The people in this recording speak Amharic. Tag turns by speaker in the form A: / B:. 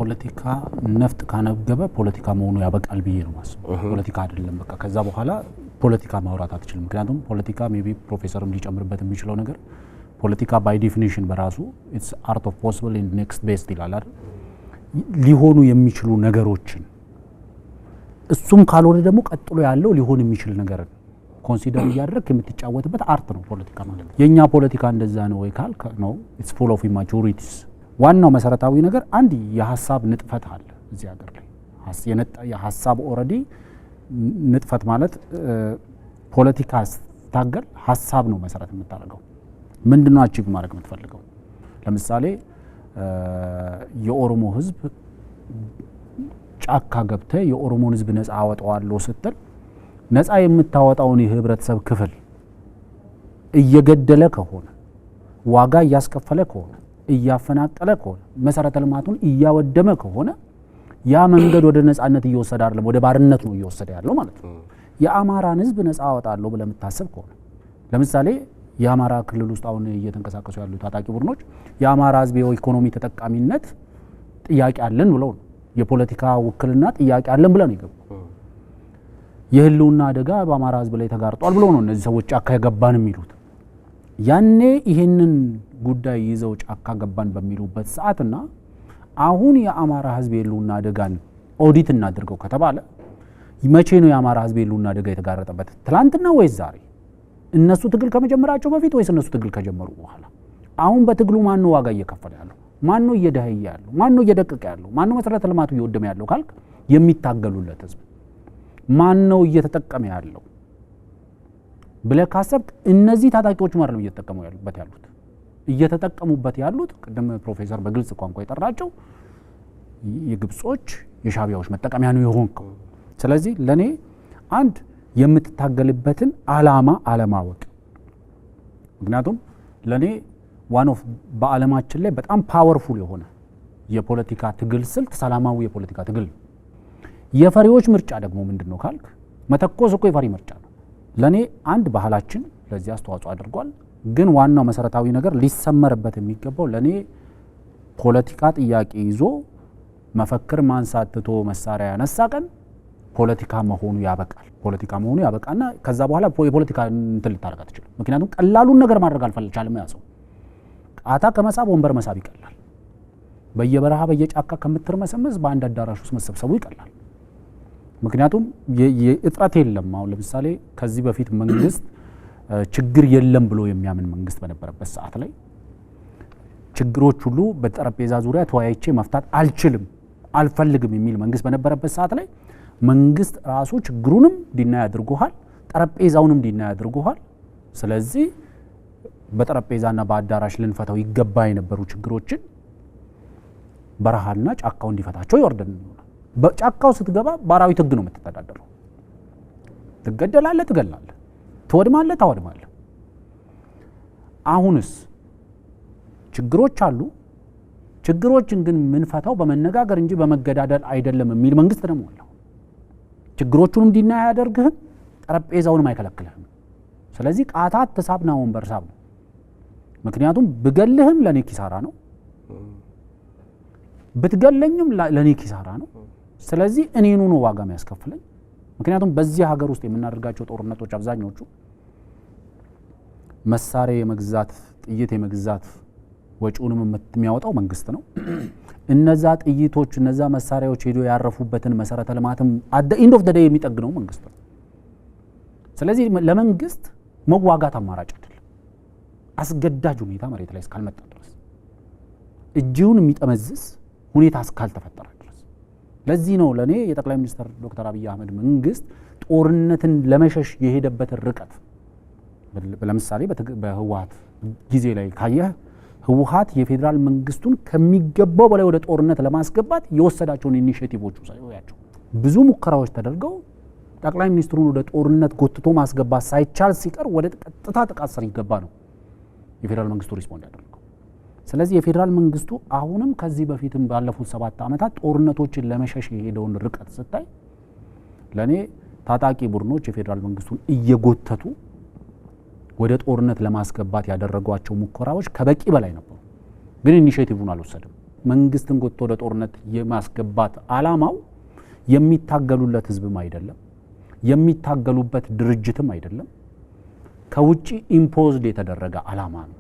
A: ፖለቲካ ነፍጥ ካነገበ ፖለቲካ መሆኑ ያበቃል ብዬ ነው ማስበው። ፖለቲካ አይደለም በቃ ከዛ በኋላ ፖለቲካ ማውራት አትችልም። ምክንያቱም ፖለቲካ ሜቢ ፕሮፌሰርም ሊጨምርበት የሚችለው ነገር ፖለቲካ ባይ ዴፊኒሽን በራሱ ኢትስ አርት ኦፍ ፖሲብል ኤንድ ኔክስት ቤስት ይላል አይደል? ሊሆኑ የሚችሉ ነገሮችን እሱም ካልሆነ ደግሞ ቀጥሎ ያለው ሊሆን የሚችል ነገር ኮንሲደር እያደረክ የምትጫወትበት አርት ነው ፖለቲካ ማለት ነው። የኛ ፖለቲካ እንደዛ ነው ወይ ካልክ ነው ኢትስ ፉል ኦፍ ኢማቹሪቲስ። ዋናው መሰረታዊ ነገር አንድ የሐሳብ ንጥፈት አለ እዚህ ሀገር ላይ የሐሳብ ኦሬዲ ንጥፈት ማለት ፖለቲካ ስታገል ሐሳብ ነው መሰረት የምታደርገው። ምንድነው አቺቭ ማድረግ የምትፈልገው? ለምሳሌ የኦሮሞ ህዝብ ጫካ ገብተ የኦሮሞን ህዝብ ነፃ አወጣዋለሁ ስትል ነፃ የምታወጣውን የህብረተሰብ ክፍል እየገደለ ከሆነ ዋጋ እያስከፈለ ከሆነ እያፈናቀለ ከሆነ መሰረተ ልማቱን እያወደመ ከሆነ ያ መንገድ ወደ ነፃነት እየወሰደ አይደለም፣ ወደ ባርነት ነው እየወሰደ ያለው ማለት ነው። የአማራን ህዝብ ነፃ አወጣለሁ ብለህ የምታስብ ከሆነ ለምሳሌ የአማራ ክልል ውስጥ አሁን እየተንቀሳቀሱ ያሉ ታጣቂ ቡድኖች የአማራ ህዝብ የኢኮኖሚ ተጠቃሚነት ጥያቄ አለን ብለው ነው፣ የፖለቲካ ውክልና ጥያቄ አለን ብለው ነው ይገቡ። የህልውና አደጋ በአማራ ህዝብ ላይ ተጋርጧል ብለው ነው እነዚህ ሰዎች ጫካ ገባን የሚሉት። ያኔ ይሄንን ጉዳይ ይዘው ጫካ ገባን በሚሉበት ሰዓትና አሁን የአማራ ህዝብ የህልውና አደጋን ኦዲት እናድርገው ከተባለ መቼ ነው የአማራ ህዝብ የህልውና አደጋ የተጋረጠበት? ትላንትና ወይስ ዛሬ? እነሱ ትግል ከመጀመራቸው በፊት ወይስ እነሱ ትግል ከጀመሩ በኋላ? አሁን በትግሉ ማን ነው ዋጋ እየከፈለ ያለው? ማን ነው እየደኸየ ያለው? ማን ነው እየደቀቀ ያለው? ማን ነው መሰረተ ልማቱ እየወደመ ያለው ካልክ የሚታገሉለት ህዝብ ማን ነው እየተጠቀመ ያለው ብለህ ካሰብክ እነዚህ ታጣቂዎች ማለት ነው እየተጠቀሙበት ያሉት ቅድም ፕሮፌሰር በግልጽ ቋንቋ የጠራቸው የግብጾች የሻቢያዎች መጠቀሚያ ነው የሆንከው። ስለዚህ ለኔ አንድ የምትታገልበትን አላማ አለማወቅ። ምክንያቱም ለኔ ዋን ኦፍ በዓለማችን ላይ በጣም ፓወርፉል የሆነ የፖለቲካ ትግል ስልት ሰላማዊ የፖለቲካ ትግል ነው። የፈሪዎች ምርጫ ደግሞ ምንድነው ካልክ መተኮስ እኮ የፈሪ ምርጫ ነው። ለኔ አንድ ባህላችን ለዚህ አስተዋጽኦ አድርጓል። ግን ዋናው መሰረታዊ ነገር ሊሰመርበት የሚገባው ለኔ ፖለቲካ ጥያቄ ይዞ መፈክር ማንሳት ትቶ መሳሪያ ያነሳ ቀን ፖለቲካ መሆኑ ያበቃል። ፖለቲካ መሆኑ ያበቃና ከዛ በኋላ የፖለቲካ እንትን ልታረጋ ትችላል። ምክንያቱም ቀላሉን ነገር ማድረግ አልቻለም። ያሰው ቃታ ከመሳብ ወንበር መሳብ ይቀላል። በየበረሃ በየጫካ ከምትርመሰመስ በአንድ አዳራሽ ውስጥ መሰብሰቡ ይቀላል። ምክንያቱም የእጥረት የለም። አሁን ለምሳሌ ከዚህ በፊት መንግስት ችግር የለም ብሎ የሚያምን መንግስት በነበረበት ሰዓት ላይ ችግሮች ሁሉ በጠረጴዛ ዙሪያ ተወያይቼ መፍታት አልችልም አልፈልግም የሚል መንግስት በነበረበት ሰዓት ላይ መንግስት ራሱ ችግሩንም ዲና ያድርጎሃል፣ ጠረጴዛውንም ዲና ያድርጎሃል። ስለዚህ በጠረጴዛና በአዳራሽ ልንፈታው ይገባ የነበሩ ችግሮችን በረሃና ጫካው እንዲፈታቸው ይወርደን ይሆናል። በጫካው ስትገባ ባራዊት ህግ ነው የምትተዳደረው። ትገደላለህ፣ ትገላለህ፣ ትወድማለህ፣ ታወድማለህ። አሁንስ ችግሮች አሉ። ችግሮችን ግን ምንፈታው በመነጋገር እንጂ በመገዳደል አይደለም የሚል መንግስት ደግሞ አለ። ችግሮቹንም ዲና ያደርግህም ጠረጴዛውንም አይከለክልህም። ስለዚህ ቃታት ተሳብና ወንበር ሳብ ነው። ምክንያቱም ብገልህም ለኔ ኪሳራ ነው፣ ብትገለኝም ለኔ ኪሳራ ነው። ስለዚህ እኔኑ ነው ዋጋ የሚያስከፍለኝ። ምክንያቱም በዚህ ሀገር ውስጥ የምናደርጋቸው ጦርነቶች አብዛኞቹ መሳሪያ የመግዛት ጥይት የመግዛት ወጪውንም የሚያወጣው መንግስት ነው። እነዛ ጥይቶች እነዛ መሳሪያዎች ሄዶ ያረፉበትን መሰረተ ልማትም አደ ኢንድ ኦፍ ዘ ዴይ የሚጠግነው መንግስት ነው። ስለዚህ ለመንግስት መዋጋት አማራጭ አይደለም፣ አስገዳጅ ሁኔታ መሬት ላይ እስካልመጣ ድረስ እጅውን የሚጠመዝዝ ሁኔታ እስካልተፈጠረ ድረስ። ለዚህ ነው ለኔ የጠቅላይ ሚኒስትር ዶክተር አብይ አህመድ መንግስት ጦርነትን ለመሸሽ የሄደበትን ርቀት ለምሳሌ በህወሓት ጊዜ ላይ ካየህ ህወሓት የፌዴራል መንግስቱን ከሚገባው በላይ ወደ ጦርነት ለማስገባት የወሰዳቸውን ኢኒሺዬቲቮች ሳይያቸው ብዙ ሙከራዎች ተደርገው ጠቅላይ ሚኒስትሩን ወደ ጦርነት ጎትቶ ማስገባት ሳይቻል ሲቀር ወደ ቀጥታ ጥቃት ስር ይገባ ነው የፌዴራል መንግስቱ ሪስፖንድ ያደረገው። ስለዚህ የፌዴራል መንግስቱ አሁንም ከዚህ በፊትም ባለፉት 7 ዓመታት ጦርነቶችን ለመሸሽ የሄደውን ርቀት ስታይ ለኔ ታጣቂ ቡድኖች የፌዴራል መንግስቱን እየጎተቱ ወደ ጦርነት ለማስገባት ያደረጓቸው ሙከራዎች ከበቂ በላይ ነበሩ። ግን ኢኒሺዬቲቭን አልወሰደም። መንግስትን ጎትቶ ወደ ጦርነት የማስገባት አላማው የሚታገሉለት ህዝብም አይደለም የሚታገሉበት ድርጅትም አይደለም ከውጪ ኢምፖዝድ የተደረገ አላማ ነው